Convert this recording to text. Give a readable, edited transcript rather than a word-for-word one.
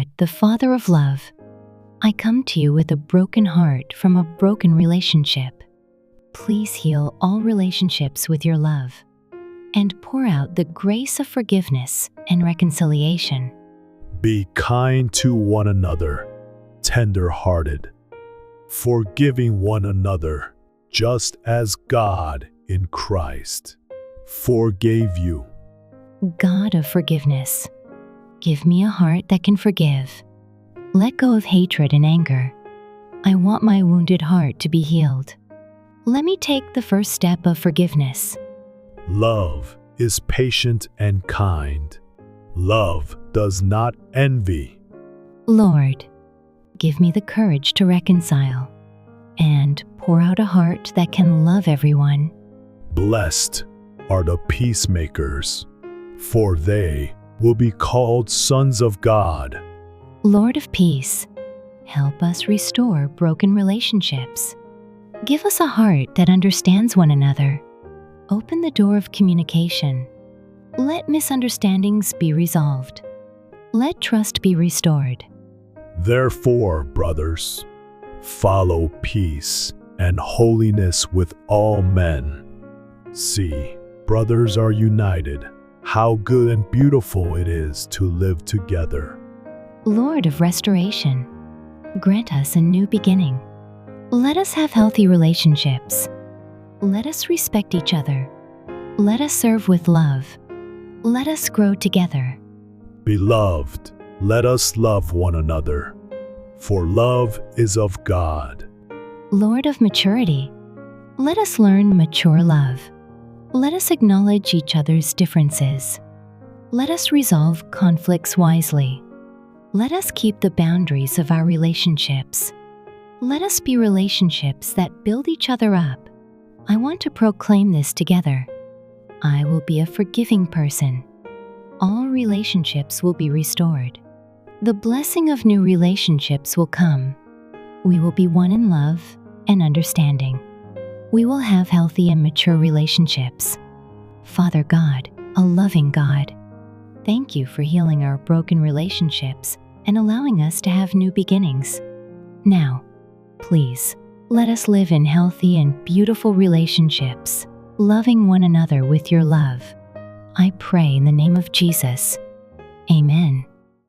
God, the Father of love, I come to you with a broken heart from a broken relationship. Please heal all relationships with your love and pour out the grace of forgiveness and reconciliation. Be kind to one another, tenderhearted, forgiving one another, just as God in Christ forgave you. God of forgiveness, give me a heart that can forgive. Let go of hatred and anger. I want my wounded heart to be healed. Let me take the first step of forgiveness. Love is patient and kind. Love does not envy. Lord, give me the courage to reconcile and pour out a heart that can love everyone. Blessed are the peacemakers, for they will be called sons of God. Lord of peace, help us restore broken relationships. Give us a heart that understands one another. Open the door of communication. Let misunderstandings be resolved. Let trust be restored. Therefore, brothers, follow peace and holiness with all men. See, brothers are united. How good and beautiful it is to live together. Lord of restoration, grant us a new beginning. Let us have healthy relationships. Let us respect each other. Let us serve with love. Let us grow together. Beloved, let us love one another, for love is of God. Lord of maturity, let us learn mature love. Let us acknowledge each other's differences. Let us resolve conflicts wisely. Let us keep the boundaries of our relationships. Let us be relationships that build each other up. I want to proclaim this together. I will be a forgiving person. All relationships will be restored. The blessing of new relationships will come. We will be one in love and understanding. We will have healthy and mature relationships. Father God, a loving God, thank you for healing our broken relationships and allowing us to have new beginnings. Now, please, let us live in healthy and beautiful relationships, loving one another with your love. I pray in the name of Jesus. Amen.